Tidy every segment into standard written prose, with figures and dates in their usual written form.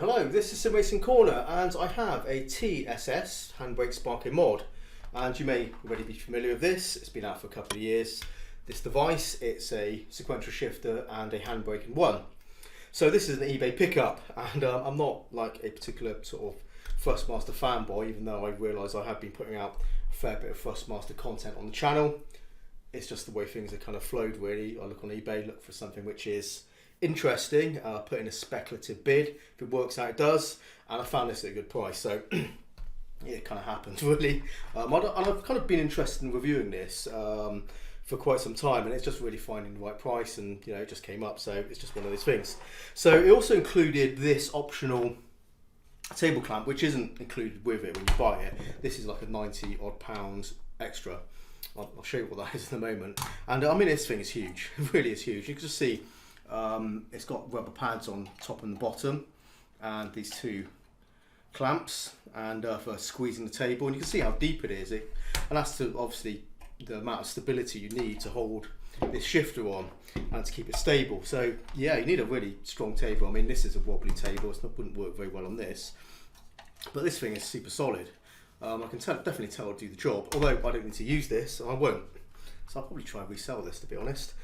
Hello, this is Simracing Corner and I have a TSS Handbrake Sparco Mod, and you may already be familiar with this. It's been out for a couple of years. This device, it's a sequential shifter and a handbrake in one. So this is an eBay pickup, and I'm not like a particular sort of Thrustmaster fanboy, even though I realise I have been putting out a fair bit of Thrustmaster content on the channel. It's just the way things have kind of flowed really. I look on eBay, look for something which is interesting, put in a speculative bid. If it works out, it does, and I found this at a good price, so yeah, it kind of happened really. And I've kind of been interested in reviewing this for quite some time, and it's just really finding the right price, and you know, it just came up, so it's just one of those things. So it also included this optional table clamp, which isn't included with it when you buy it. This is like a 90 odd pounds extra. I'll show you what that is in a moment. And I mean, this thing is huge. It really is huge. You can just see it's got rubber pads on top and the bottom, and these two clamps, and for squeezing the table, and you can see how deep it is. And that's obviously the amount of stability you need to hold this shifter on and to keep it stable. So yeah, you need a really strong table. I mean, this is a wobbly table, so it wouldn't work very well on this, but this thing is super solid. I can definitely tell it'll do the job, although I don't need to use this, and I won't. So I'll probably try and resell this, to be honest.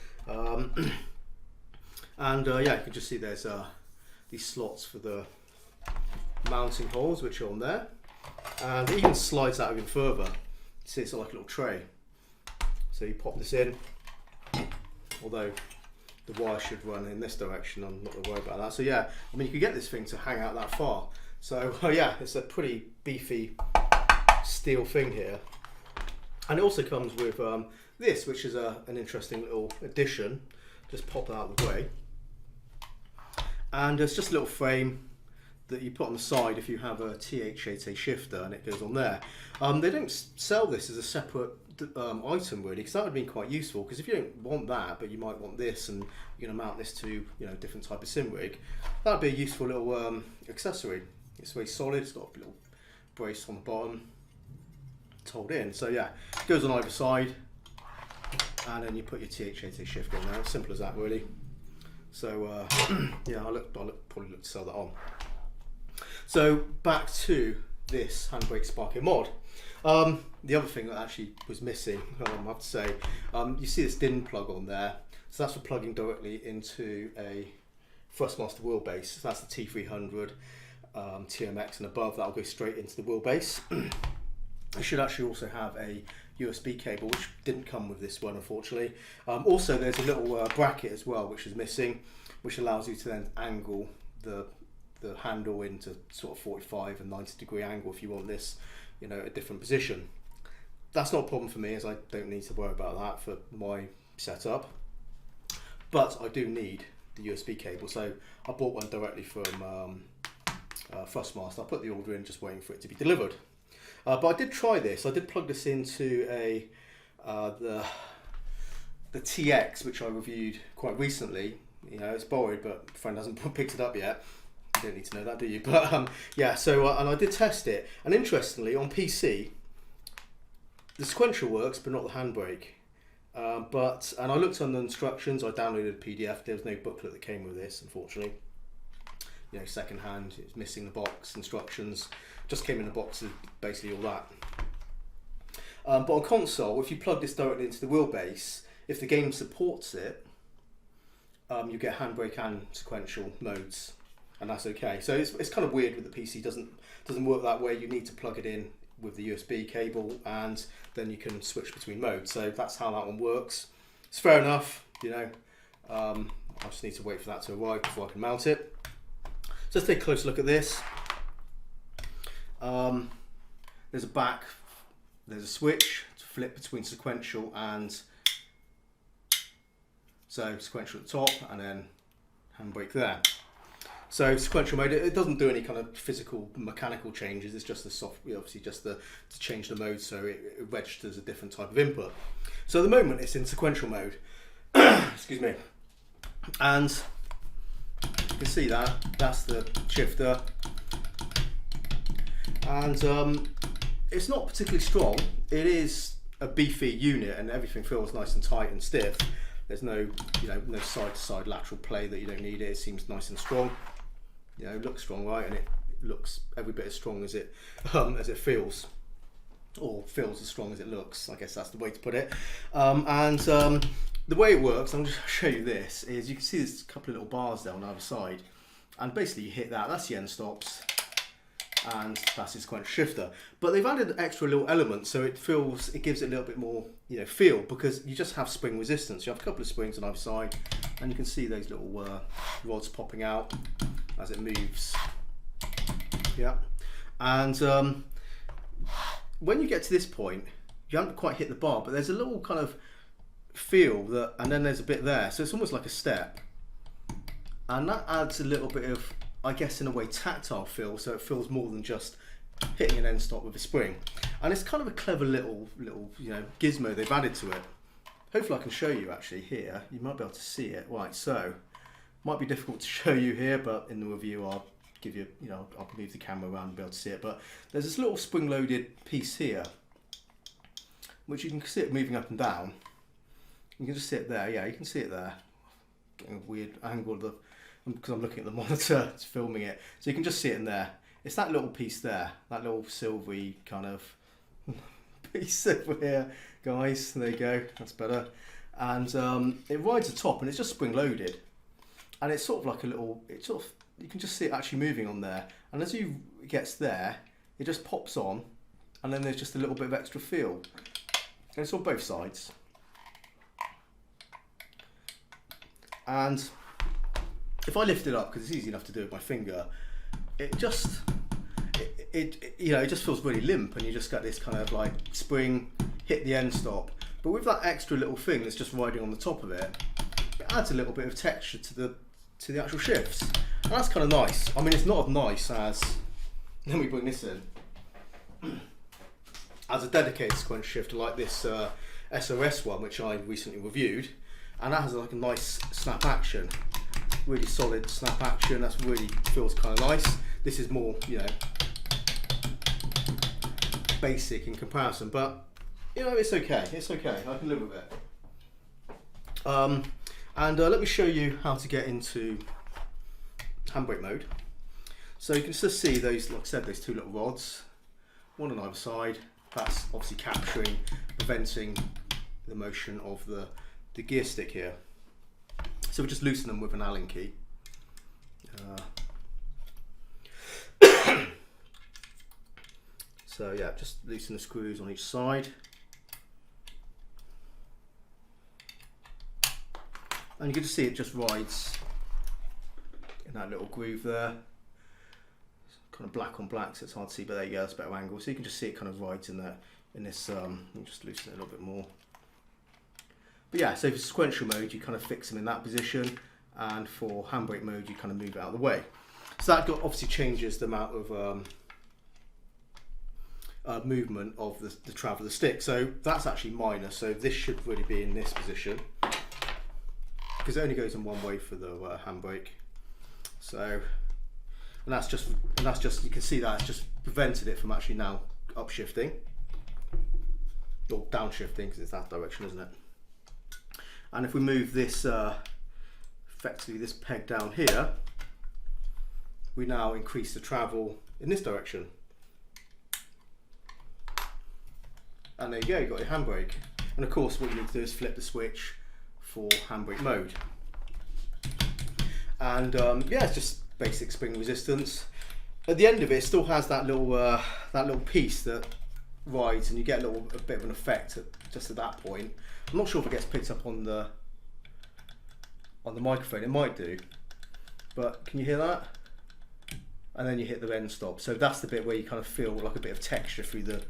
And yeah, you can just see there's these slots for the mounting holes, which are on there, and it even slides out even further. You see, it's like a little tray. So you pop this in, although the wire should run in this direction. I'm not going to worry about that. So yeah, I mean, you can get this thing to hang out that far. So yeah, it's a pretty beefy steel thing here, and it also comes with this, which is an interesting little addition. Just pop that out of the way, and it's just a little frame that you put on the side if you have a TH8A shifter, and it goes on there. They don't sell this as a separate item really, because that would have been quite useful, because if you don't want that but you might want this, and you're going to mount this to, you know, different type of sim rig, that would be a useful little accessory. It's very solid, it's got a little brace on the bottom to hold in. So yeah, it goes on either side, and then you put your TH8A shifter in there. It's simple as that really. So yeah, I'll probably look to sell that on. So back to this Handbrake Sparco Mod. The other thing that actually was missing, I have to say, you see this DIN plug on there. So that's for plugging directly into a Thrustmaster wheelbase. So that's the T300 TMX and above. That'll go straight into the wheelbase. I should actually also have a USB cable, which didn't come with this one, unfortunately. Also, there's a little bracket as well, which is missing, which allows you to then angle the handle into sort of 45 and 90 degree angle if you want this, you know, a different position. That's not a problem for me, as I don't need to worry about that for my setup. But I do need the USB cable, so I bought one directly from Thrustmaster. I put the order in, just waiting for it to be delivered. But I did try this. I did plug this into the TX, which I reviewed quite recently. You know, it's borrowed, but a friend hasn't picked it up yet. You don't need to know that, do you? But yeah, so and I did test it, and interestingly, on PC, the sequential works, but not the handbrake. And I looked on the instructions. I downloaded a PDF. There was no booklet that came with this, unfortunately. You know, second hand, it's missing the box instructions. Just came in a box of basically all that. But on console, if you plug this directly into the wheelbase, if the game supports it, you get handbrake and sequential modes, and that's okay. So it's kind of weird with the PC. Doesn't work that way. You need to plug it in with the USB cable, and then you can switch between modes. So that's how that one works. It's fair enough, you know. I just need to wait for that to arrive before I can mount it. So let's take a close look at this. There's a back, there's a switch to flip between sequential and, so sequential at the top, and then handbrake there. So sequential mode, it doesn't do any kind of physical mechanical changes. It's just the software, obviously just to change the mode, so it registers a different type of input. So at the moment it's in sequential mode. Excuse me. And you can see that's the shifter, and it's not particularly strong. It is a beefy unit, and everything feels nice and tight and stiff. There's no, you know, no side to side lateral play that you don't need. It seems nice and strong. you know, looks strong, right? And it looks every bit as strong as it feels, or feels as strong as it looks. I guess that's the way to put it. The way it works, I'm just going to show you this, is you can see there's a couple of little bars there on either side, and basically you hit that, that's the end stops, and that's the sequential shifter. But they've added extra little elements, so it gives it a little bit more, you know, feel, because you just have spring resistance. You have a couple of springs on either side, and you can see those little rods popping out as it moves. Yeah, and when you get to this point, you haven't quite hit the bar, but there's a little kind of feel that, and then there's a bit there, so it's almost like a step, and that adds a little bit of, I guess, in a way, tactile feel, so it feels more than just hitting an end stop with a spring. And it's kind of a clever little you know, gizmo they've added to it. Hopefully I can show you actually here. You might be able to see it. Right, so might be difficult to show you here, but in the review I'll give you, you know, I'll move the camera around and be able to see it. But there's this little spring-loaded piece here, which you can see it moving up and down. You can just see it there. Yeah, you can see it there. Getting a weird angle of the, because I'm looking at the monitor, it's filming it. So you can just see it in there. It's that little piece there, that little silvery kind of piece over here, guys. There you go, that's better. And it rides the top, and it's just spring-loaded. And it's sort of like a little, you can just see it actually moving on there. And as it gets there, it just pops on, and then there's just a little bit of extra feel. And it's on both sides. And if I lift it up, because it's easy enough to do with my finger, it just, you know, it just feels really limp, and you just get this kind of like spring, hit the end stop. But with that extra little thing that's just riding on the top of it, it adds a little bit of texture to the actual shifts. And that's kind of nice. I mean, it's not as nice as, let me bring this in, as a dedicated sequential shifter like this SOS one, which I recently reviewed. And that has like a nice snap action, really solid snap action. That's really feels kind of nice. This is more, you know, basic in comparison, but you know, it's okay. It's okay. I can live with it. Let me show you how to get into handbrake mode. So you can just see those, like I said, those two little rods, one on either side. That's obviously capturing, preventing the motion of the gear stick here. So we just loosen them with an Allen key. So yeah, just loosen the screws on each side. And you can just see it just rides in that little groove there. It's kind of black on black, so it's hard to see, but there you go, that's a better angle. So you can just see it kind of rides in there, in this, let me just loosen it a little bit more. But yeah, so for sequential mode, you kind of fix them in that position, and for handbrake mode, you kind of move it out of the way. So that obviously changes the amount of movement of the travel of the stick. So that's actually minor, so this should really be in this position, because it only goes in one way for the handbrake. So, and that's just, you can see that it's just prevented it from actually now upshifting, or downshifting, because it's that direction, isn't it? And if we move this, effectively this peg down here, we now increase the travel in this direction. And there you go, you've got your handbrake. And of course what you need to do is flip the switch for handbrake mode. And yeah, it's just basic spring resistance. At the end of it, it still has that little piece that rides, and you get a bit of an effect just at that point. I'm not sure if it gets picked up on the microphone. It might do, but can you hear that? And then you hit the end stop. So that's the bit where you kind of feel like a bit of texture through the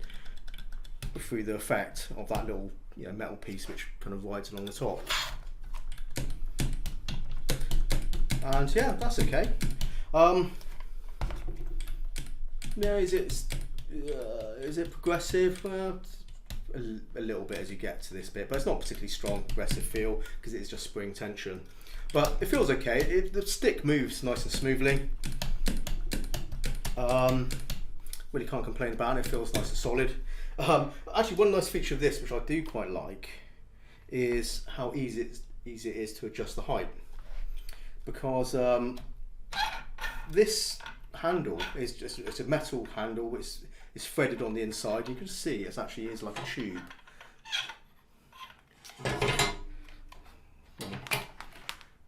effect of that little, you know, metal piece which kind of rides along the top. And yeah, that's okay. Yeah, is it progressive? Well, a little bit as you get to this bit, but it's not particularly strong progressive feel because it's just spring tension. But it feels okay. The stick moves nice and smoothly. Really can't complain about it. It feels nice and solid. Actually, one nice feature of this, which I do quite like, is how easy it is to adjust the height. Because this handle is just, it's a metal handle, it's threaded on the inside. You can see it actually is like a tube.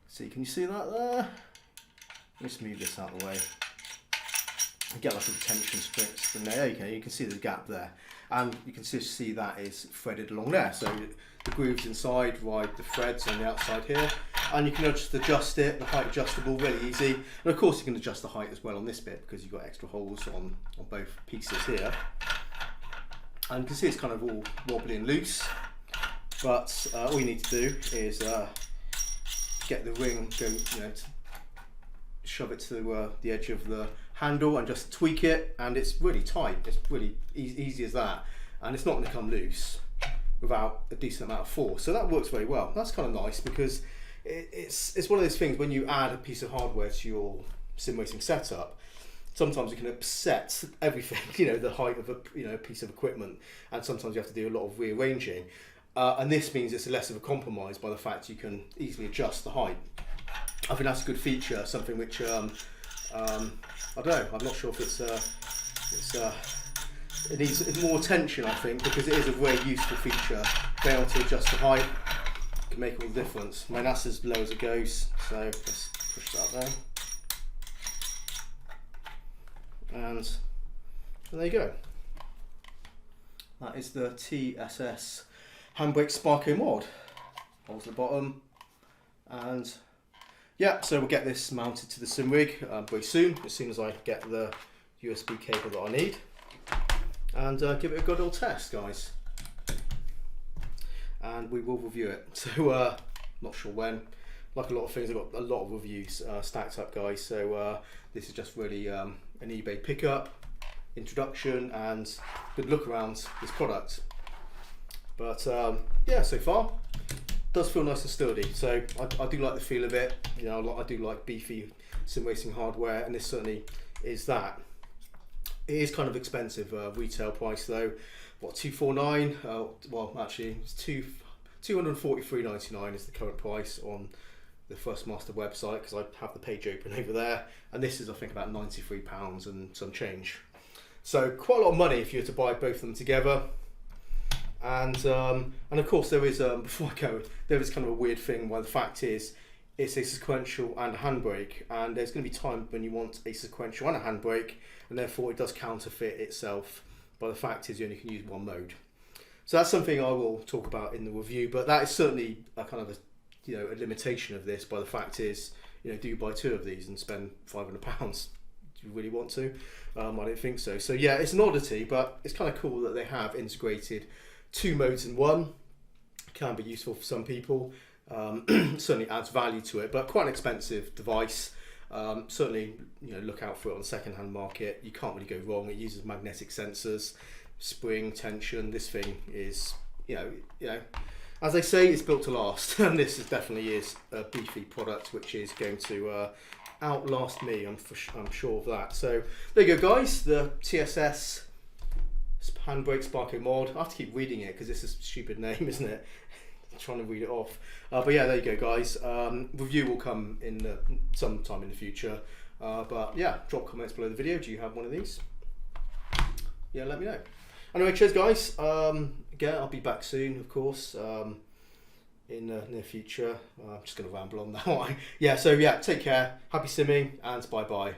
See, can you see that there? Let me just move this out of the way. You get like a tension spring there. You can see the gap there, and you can see that is threaded along there. So the grooves inside ride the threads on the outside here, and you can just adjust it, the height adjustable, really easy. And of course you can adjust the height as well on this bit because you've got extra holes on both pieces here. And you can see it's kind of all wobbly and loose, but all you need to do is get the ring, shove it to the edge of the handle and just tweak it, and it's really tight. It's really easy as that, and it's not going to come loose without a decent amount of force. So that works very well. That's kind of nice because it's one of those things when you add a piece of hardware to your sim racing setup, sometimes you can upset everything, the height of a piece of equipment, and sometimes you have to do a lot of rearranging. And this means it's less of a compromise by the fact you can easily adjust the height. I think that's a good feature, something which I don't know. I'm not sure if it needs more attention. I think because it is a very useful feature. Being able to adjust the height can make all the difference. I mean, that's as low as it goes. So let's push that there, and there you go. That is the TSS Handbrake Sparco Mod. Holes at the bottom, and yeah, so we'll get this mounted to the sim rig very soon, as soon as I get the USB cable that I need, and give it a good old test, guys. And we will review it. So not sure when. Like a lot of things, I've got a lot of reviews stacked up, guys. So this is just really an eBay pickup, introduction, and good look around this product. But yeah, so far does feel nice and sturdy, so I do like the feel of it. I do like beefy sim racing hardware, and this certainly is that. It is kind of expensive retail price though. What, $249? Well, actually, it's $243.99 is the current price on the Thrustmaster website, because I have the page open over there, and this is I think about £93 and some change. So quite a lot of money if you were to buy both of them together. And of course there is, before I go, there is kind of a weird thing where the fact is it's a sequential and a handbrake, and there's going to be times when you want a sequential and a handbrake, and therefore it does counterfeit itself, but the fact is you only can use one mode. So that's something I will talk about in the review, but that is certainly a kind of a limitation of this, by the fact is, do you buy two of these and spend £500? Do you really want to? I don't think so. So yeah, it's an oddity, but it's kind of cool that they have integrated two modes in one. Can be useful for some people. Certainly adds value to it, but quite an expensive device. Certainly, look out for it on the second-hand market. You can't really go wrong. It uses magnetic sensors, spring, tension. This thing is, as they say, it's built to last, and this definitely is a beefy product which is going to outlast me. I'm sure of that. So there you go, guys. The TSS Handbrake Sparco Mod. I have to keep reading it because it's a stupid name, isn't it? I'm trying to read it off. But yeah, there you go, guys. Review will come in sometime in the future. But yeah, drop comments below the video. Do you have one of these? Yeah, let me know. Anyway, cheers, guys. Again, I'll be back soon, of course, in the near future. I'm just going to ramble on now. Yeah, so yeah, take care. Happy simming, and bye-bye.